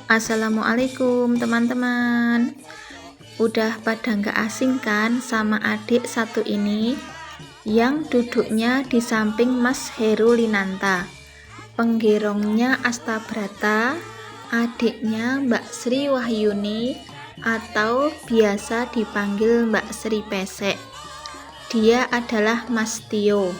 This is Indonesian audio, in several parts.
Assalamualaikum teman-teman. Udah pada nggak asing kan sama adik satu ini yang duduknya di samping Mas Heru Linanta, penggerongnya Astabrata, adiknya Mbak Sri Wahyuni atau biasa dipanggil Mbak Sri Pesek. Dia adalah Mas Tio.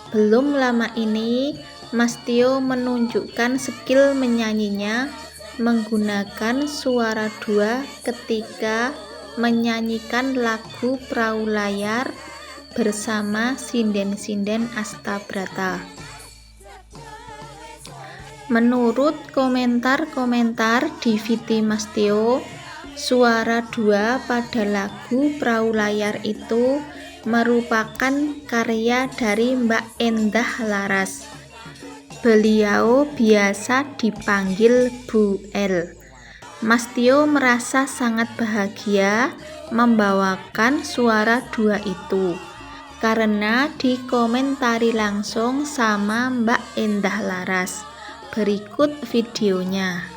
Belum lama ini Mas Tio menunjukkan skill menyanyinya menggunakan suara dua ketika menyanyikan lagu Perahu Layar bersama sinden-sinden Astabrata. Menurut komentar-komentar di VT Mas Tio, suara dua pada lagu Perahu Layar itu merupakan karya dari Mbak Endah Laras. Beliau biasa dipanggil Bu El. Mas Tio merasa sangat bahagia membawakan suara dua itu karena dikomentari langsung sama Mbak Endah Laras. Berikut videonya.